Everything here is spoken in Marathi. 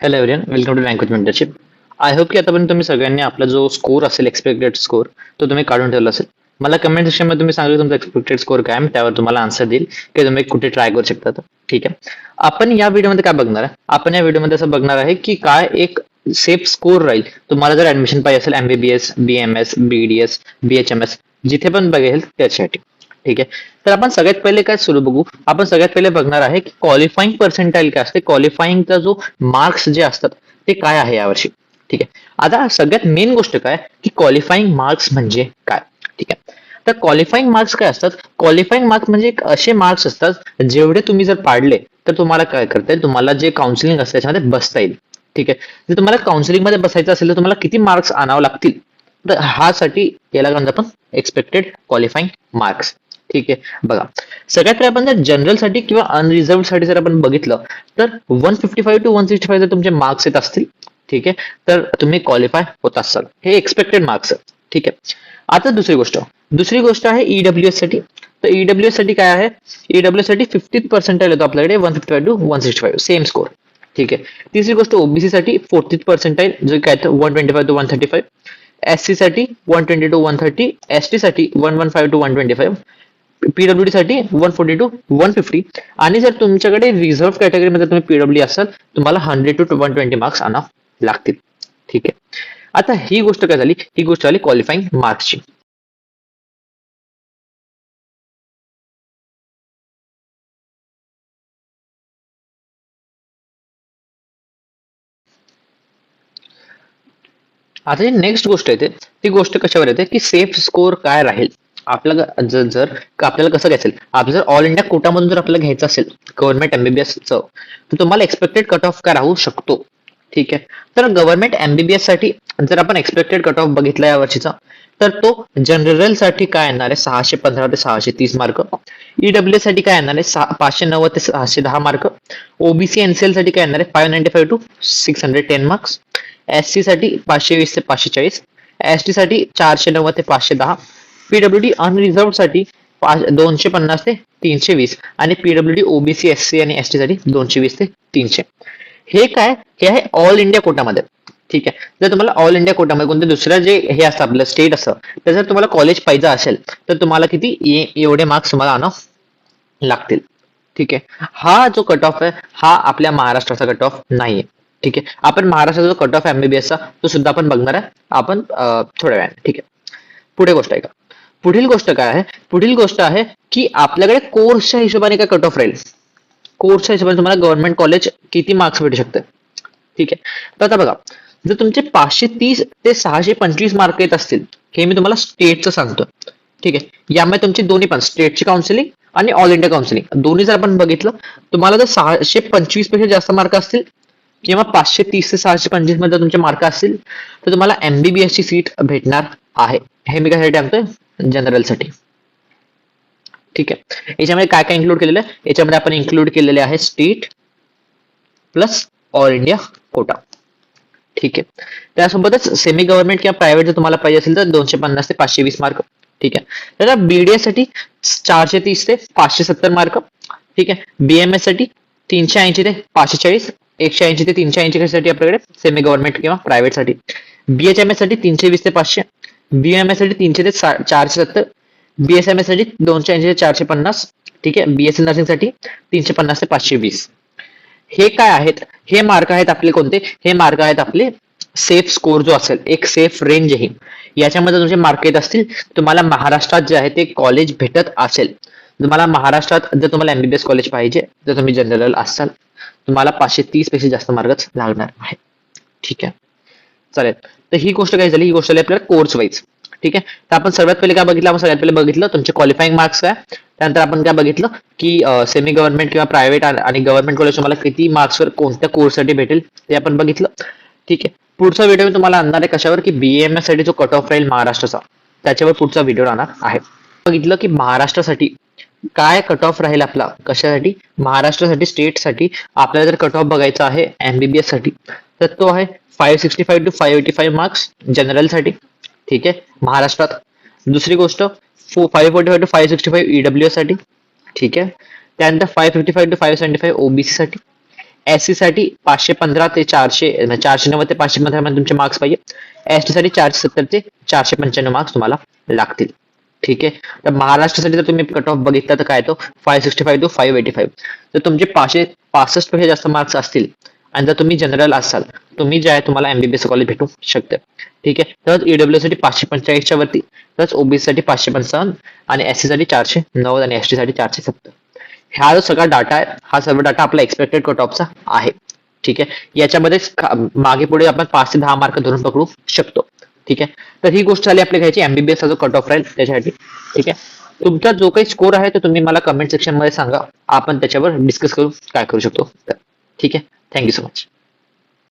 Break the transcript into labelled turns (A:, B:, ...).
A: Hello everyone, welcome to Language Mentorship. I hope की आतापर्यंत तुम्ही सगळ्यांनी आपला जो स्कोर असेल एक्सपेक्टेड स्कोर तो तुम्ही काढून ठेवला असेल. मला कमेंट सेक्शनमध्ये तुम्ही सांगा तुमचा एक्सपेक्टेड स्कोर काय आहे, त्यावर तुम्हाला आन्सर देईल की तुम्ही कुठे ट्राय करू शकता. तर ठीक आहे, आपण या व्हिडिओमध्ये काय बघणार आहे? आपण या व्हिडिओमध्ये असं बघणार आहे की काय एक सेफ स्कोर राहील तुम्हाला जर ऍडमिशन पाहिजे असेल एमबीबीएस, बीएमएस, बीडीएस, बीएचएमएस जिथे पण बघेल त्याच्यासाठी. ठीक आहे, तर आपण सगळ्यात पहिले काय सुरू बघू. आपण सगळ्यात पहिले बघणार आहे की क्वालिफाईंग पर्सेंटाईल काय असते, क्वालिफाईंगचा जो मार्क्स जे असतात ते काय आहे यावर्षी. ठीक आहे, आता सगळ्यात मेन गोष्ट काय की क्वालिफाईंग मार्क्स म्हणजे काय. ठीक आहे, तर क्वालिफाईंग मार्क्स काय असतात? क्वालिफाईंग मार्क्स म्हणजे एक असे मार्क्स असतात जेवढे तुम्ही जर पाडले तर तुम्हाला काय करता येईल, तुम्हाला जे काउन्सिलिंग असतं त्याच्यामध्ये बसता येईल. ठीक आहे, जर तुम्हाला काउन्सिलिंग मध्ये बसायचं असेल तर तुम्हाला किती मार्क्स आणावं लागतील, तर हा साठी याला काय म्हणतो आपण एक्सपेक्टेड क्वालिफाईंग मार्क्स. ठीक आहे, बघा सगळ्यात पहिले आपण जर जनरल साठी किंवा अनरिझर्व साठी जर आपण बघितलं तर 155 टू 165 जर तुमचे मार्क्स येत असतील, ठीक आहे, तर तुम्ही क्वालिफाय होत असाल. हे एक्सपेक्टेड मार्क्स. ठीक आहे, आता दुसरी गोष्ट आहे ईडब्ल्यूएस साठी. तर ईडब्ल्यूएस साठी काय आहे? ईडब्ल्यूएस साठी 50 पर्सेंटाईल येतो आपल्याकडे 155 टू 165 सेम स्कोर. ठीक आहे, तिसरी गोष्ट ओबीसी साठी 40 पर्सेंटाईल जो काय 125 टू 135, एससी साठी 120 टू 130, एसटी साठी 115 टू 125, पीडब्ल्यूडी साठी 140 टू 150, आणि जर तुमच्याकडे रिझर्व्ह कॅटेगरीमध्ये तुम्ही पीडब्ल्यू असाल तुम्हाला 100 टू 120 मार्क्स आणावं लागतील. ठीक आहे, आता ही गोष्ट काय झाली? ही गोष्ट झाली क्वालिफाईंग मार्क्सची. आता जी नेक्स्ट गोष्ट येते ती गोष्ट कशावर येते की सेफ स्कोर काय राहील आपल्याला. जर आपल्याला कसं घ्यायचं, आपलं जर ऑल इंडिया कोटामधून जर आपल्याला घ्यायचं असेल गव्हर्नमेंट एमबीबीएस च, तर तुम्हाला एक्सपेक्टेड कट ऑफ काय राहू शकतो. ठीक आहे, तर गव्हर्नमेंट एमबीबीएस साठी जर आपण एक्सपेक्टेड कट ऑफ बघितला या वर्षीचा, तर तो जनरल साठी काय येणार आहे 615 ते 630 मार्क. ईडब्ल्यू साठी काय येणार आहे 590 ते 610 मार्क. ओबीसी एनसीएल साठी काय येणार आहे 595 टू 610 मार्क्स. एससी साठी 520 ते 540, एसटी साठी 490 ते 510, पीडब्ल्यूडी अनरिझर्व्ड साठी 250 ते 320, आणि पीडब्ल्यूडी ओबीसी एससी आणि एसटी साठी 220 ते 300. हे काय? हे आहे ऑल इंडिया कोटामध्ये. ठीक आहे, जर तुम्हाला ऑल इंडिया कोटामध्ये कोणते दुसरं जे हे असतं आपलं स्टेट असं, तर जर तुम्हाला कॉलेज पाहिजे असेल तर तुम्हाला किती एवढे मार्क्स तुम्हाला आणावं लागतील. ठीक आहे, हा जो कट ऑफ आहे हा आपल्या महाराष्ट्राचा कट ऑफ नाहीये. ठीक आहे, आपण महाराष्ट्राचा जो कट ऑफ एमबीबीएसचा तो सुद्धा आपण बघणार आहे आपण थोड्या वेळाने. ठीक आहे, पुढे गोष्ट आहे का? पुढील गोष्ट काय आहे? पुढील गोष्ट आहे की आपल्याकडे कोर्सच्या हिशोबाने काय कट ऑफ राहील. कोर्सच्या हिशोबाने तुम्हाला गव्हर्नमेंट कॉलेज किती मार्क्स भेटू शकते. ठीक आहे, तर आता बघा जर तुमचे 530 ते 625 मार्क येत असतील, हे मी तुम्हाला स्टेटचं सांगतो. ठीक आहे, यामध्ये तुमची दोन्ही पण स्टेटची काउन्सिलिंग आणि ऑल इंडिया काउन्सिलिंग दोन्ही जर आपण बघितलं, तुम्हाला जर 625 पेक्षा जास्त मार्क असतील किंवा 530 ते 625 मध्ये तुमचे मार्क असतील तर तुम्हाला एमबीबीएस ची सीट भेटणार आहे. हे मी कशासाठी आणतोय? जनरल साठी. ठीक आहे, याच्यामध्ये काय काय इन्क्लूड केलेलं आहे? याच्यामध्ये आपण इन्क्लूड केलेले आहे state plus all India quota. ठीक आहे, त्यासोबतच सेमी गव्हर्नमेंट किंवा प्रायव्हेट जर तुम्हाला पाहिजे असेल तर 250 ते 520 मार्क. ठीक आहे, तर बीडीएस साठी 430 ते 570 मार्क. ठीक आहे, बीएमएस साठी 380 ते 540, 180 ते 380 साठी आपल्याकडे सेमी गव्हर्नमेंट किंवा प्रायव्हेट साठी. बीएचएमएस साठी 320 ते 500, बीएमएस साठी 300 ते 470, बीएसएमएस साठी 280 ते 450. ठीक आहे, बीएससी नर्सिंग साठी 350 ते 520. हे काय आहेत? हे मार्क आहेत आपले कोणते? हे मार्क आहेत आपले सेफ स्कोर जो असेल, एक सेफ रेंज आहे याच्यामध्ये तुमचे मार्क येत असतील. तुम्हाला महाराष्ट्रात जे आहे ते कॉलेज भेटत असेल, तुम्हाला महाराष्ट्रात जर तुम्हाला एमबीबीएस कॉलेज पाहिजे, जर तुम्ही जनरल असाल, तुम्हाला 530 पेक्षा जास्त मार्कच लागणार आहे. ठीक आहे, चालेल. तर ही गोष्ट काय झाली? ही गोष्ट झाली आपल्याला कोर्स वाईज. ठीक आहे, तर आपण सर्वात पहिले काय बघितलं? आपण सगळ्यात पहिले बघितलं तुमचे क्वालिफाईंग मार्क्स काय. त्यानंतर आपण काय बघितलं की सेमी गव्हर्नमेंट किंवा प्रायव्हेट आणि गव्हर्नमेंट कॉलेज तुम्हाला किती मार्क्सवर कोणत्या कोर्ससाठी भेटेल ते आपण बघितलं. ठीक आहे, पुढचा व्हिडिओ मी तुम्हाला आणणार आहे कशावर की बीएमएस साठी जो कट ऑफ राहील महाराष्ट्राचा, त्याच्यावर पुढचा व्हिडिओ राहणार आहे. बघितलं की महाराष्ट्रासाठी काय कट ऑफ राहील आपला, कशासाठी? महाराष्ट्रासाठी स्टेटसाठी आपल्याला जर कट ऑफ बघायचा आहे एमबीबीएस साठी तर तो आहे 565 टू 585 मार्क्स जनरल साठी. ठीक आहे, महाराष्ट्रात. दुसरी गोष्ट 545 टू 565 ईडब्ल्यूएस साठी. ठीक आहे, त्यानंतर 555 टू 575 ओबीसी साठी, एससी साठी 515 ते 490 ते 515 मध्ये तुमचे मार्क्स पाहिजे. एसटी साठी 470 ते 495 मार्क्स तुम्हाला लागतील. ठीक आहे. तर महाराष्ट्रासाठी जर तुम्ही कट ऑफ बघितला तर काय तो 565 टू 585. जर तुमचे 565 पेक्षा जास्त मार्क्स असतील आणि जर तुम्ही जनरल असाल, तुम्ही जे आहे तुम्हाला एमबीबीएस कॉलेज भेटू शकते. ठीक आहे. तर ईडब्ल्यू साठी 545च्या वरती, प्लस ओबीसी साठी 555 आणि एससी साठी 490 आणि एसटी साठी 470. हा जो सगळा डाटा आहे, हा सर्व डाटा आपला एक्सपेक्टेड कट ऑफचा आहे. ठीक आहे. याच्यामध्ये मागे पुढे आपण 5 ते 10 मार्क धरून पकडू शकतो. ठीक आहे. तर ही गोष्ट झाली आपल्या घ्यायची एमबीबीएस चा जो कट ऑफ राहील त्याच्यासाठी. ठीक आहे. तुमचा जो काही स्कोर आहे तो तुम्ही मला कमेंट सेक्शन मध्ये सांगा, आपण त्याच्यावर डिस्कस करू काय करू शकतो. ठीक आहे. Thank you so much.